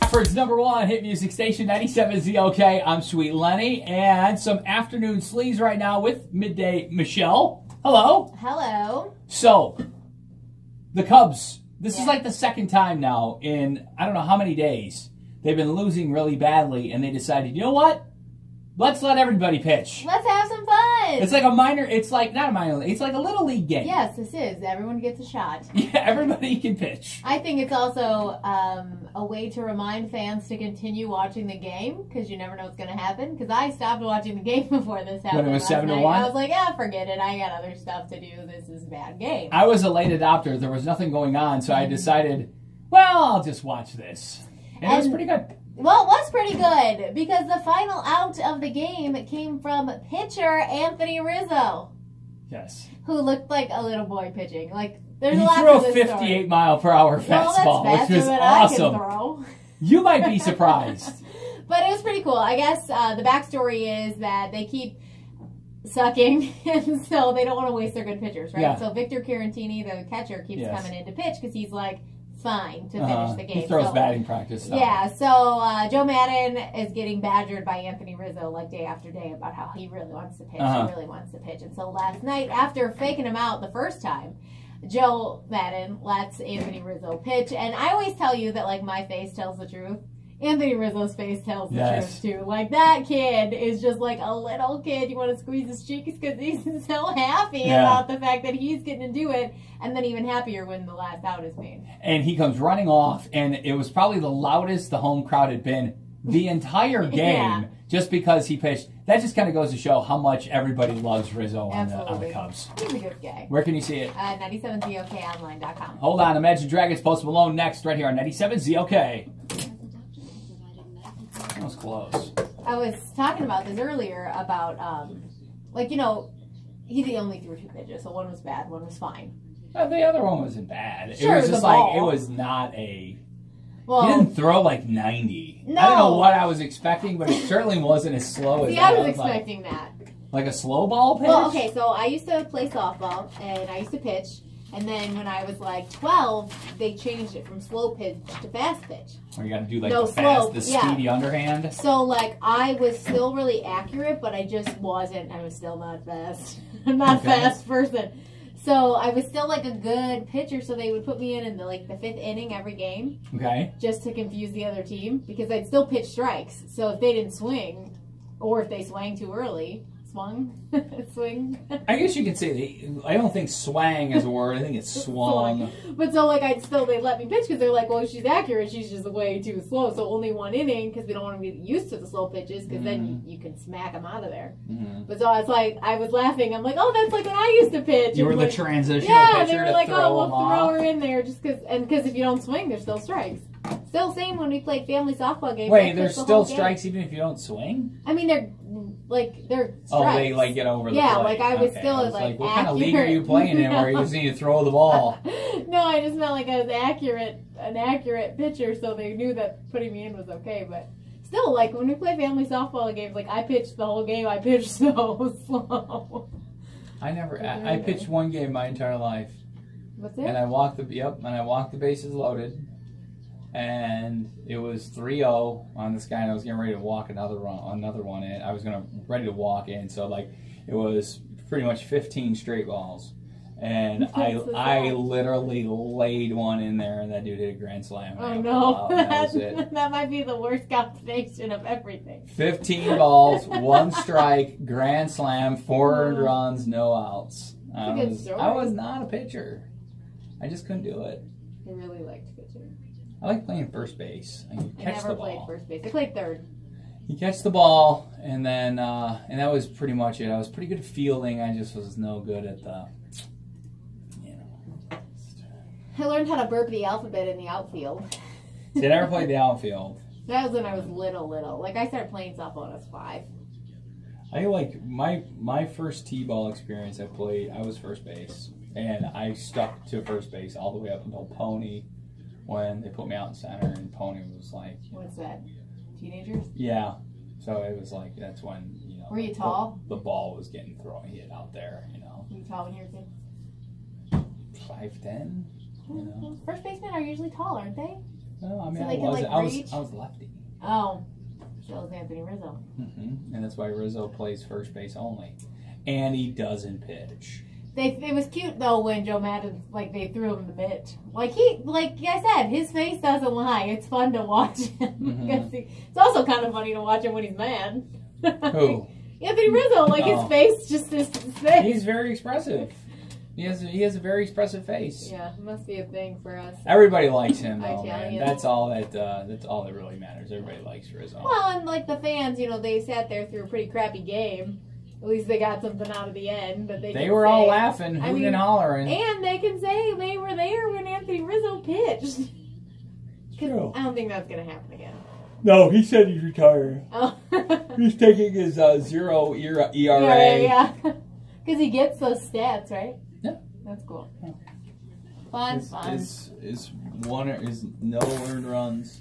Rockford's #1 hit music station, 97 ZOK. I'm Sweet Lenny, and some afternoon sleaze right now with Midday Michelle. Hello. Hello. So, the Cubs, this is like the second time now in I don't know how many days. They've been losing really badly, and they decided, you know what? Let's let everybody pitch. Let's have some fun. It's like a minor, it's like, not a minor league, it's like a little league game. Yes, this is. Everyone gets a shot. Yeah, everybody can pitch. I think it's also a way to remind fans to continue watching the game, because you never know what's going to happen. Because I stopped watching the game before this happened. When it was last 7-1? night. I was like, yeah, forget it. I got other stuff to do. This is a bad game. I was a late adopter. There was nothing going on, so I decided, well, I'll just watch this. And it was pretty good. Well, it was pretty good, because the final out of the game came from pitcher Anthony Rizzo. Yes. Who looked like a little boy pitching. Like, there's He a lot threw to a this 58-mile-per-hour fastball, which was than awesome. I can throw. You might be surprised. But it was pretty cool. I guess the backstory is that they keep sucking, and so they don't want to waste their good pitchers, right? Yeah. So Victor Carantini, the catcher, keeps coming in to pitch because he's like, fine to finish the game. He throws batting practice stuff. Yeah, so Joe Madden is getting badgered by Anthony Rizzo like day after day about how he really wants to pitch. He really wants to pitch. And so last night, after faking him out the first time, Joe Madden lets Anthony Rizzo pitch. And I always tell you that, like, my face tells the truth. Anthony Rizzo's face tells the truth, too. Like, that kid is just like a little kid. You want to squeeze his cheeks because he's so happy about the fact that he's getting to do it, and then even happier when the last out is made. And he comes running off, and it was probably the loudest the home crowd had been the entire game just because he pitched. That just kind of goes to show how much everybody loves Rizzo on the Cubs. He's a good guy. Where can you see it? 97ZOKonline.com. Hold on. Imagine Dragons, Post Malone next right here on 97 ZOK. That was close. I was talking about this earlier about, like, you know, he only threw 2 pitches, so one was bad, one was fine. The other one wasn't bad. Sure, it was just ball. like, it was not a... Well, he didn't throw like 90. No. I don't know what I was expecting, but it certainly wasn't as slow as see, that. I was expecting that. Like a slow ball pitch? Well, okay, so I used to play softball, and I used to pitch, and then when I was like 12, they changed it from slow pitch to fast pitch. Where you got to do like the speedy underhand? So, like, I was still really accurate, but I just wasn't. I was still not fast. I'm not a fast person. So, I was still, like, a good pitcher, so they would put me in the 5th inning every game. Okay. Just to confuse the other team, because I'd still pitch strikes. So, if they didn't swing, or if they swang too early... swing. I guess you could say, I don't think swang is a word. I think it's swung. But so, like, they let me pitch because they're like, well, she's accurate. She's just way too slow. So only 1 inning because we don't want to be used to the slow pitches because then you can smack them out of there. But so it's like, I was laughing. I'm like, oh, that's like when I used to pitch. You were the like, transitional pitcher they were to like, throw oh, we'll them throw off. her in there just because, and because if you don't swing, there's still strikes. Still same when we played family softball games. Wait, there's still strikes even if you don't swing? I mean, they're strikes. Oh, they like get over the plate. Yeah, like I was still like what kind of league are you playing in where you just need to throw the ball? No, I just meant like I was an accurate pitcher, so they knew that putting me in was okay. But still, like when we play family softball games, like I pitched the whole game. I pitched so slow. I pitched 1 game my entire life. What's it? And I walked the bases loaded. And it was 3-0 on this guy, and I was getting ready to walk another one in. I was ready to walk in, so like it was pretty much 15 straight balls, and I literally laid one in there, and that dude hit a grand slam. Oh no, that was it. That might be the worst combination of everything. 15 balls, 1 strike, grand slam, 4 earned runs, no outs. I was not a pitcher. I just couldn't do it. I really liked pitching. I like playing first base. I never played first base. I played third. You catch the ball, and then and that was pretty much it. I was pretty good at fielding. I just was no good at the, I learned how to burp the alphabet in the outfield. See, I never played the outfield. That was when I was little. Like I started playing softball when I was 5. I like my first T-ball experience. I was first base, and I stuck to first base all the way up until Pony. When they put me out in center, and Pony was like... What's that? Teenagers? Yeah. So it was like, that's when, Were you tall? The ball was getting hit out there, Were you tall when you were a kid? 5'10", First basemen are usually tall, aren't they? Well, I I mean, so they can like reach. I was lefty. Oh, so was Anthony Rizzo. And that's why Rizzo plays first base only, and he doesn't pitch. It was cute though when Joe Madden, like, they threw him the mitt. Like I said, his face doesn't lie. It's fun to watch him. It's also kind of funny to watch him when he's mad. Who? Anthony Rizzo, like his face just is his face. He's very expressive. He has a very expressive face. Yeah, it must be a thing for us. Everybody likes him though, Italian. man. That's all that really matters. Everybody likes Rizzo. Well, and like the fans, they sat there through a pretty crappy game. At least they got something out of the end, but they were all laughing, hooting and hollering. And they can say they were there when Anthony Rizzo pitched. True. I don't think that's going to happen again. No, he said he's retiring. Oh. He's taking his 0 ERA. Yeah. Because he gets those stats, right? Yeah. That's cool. Yeah. Fun. Is no earned runs.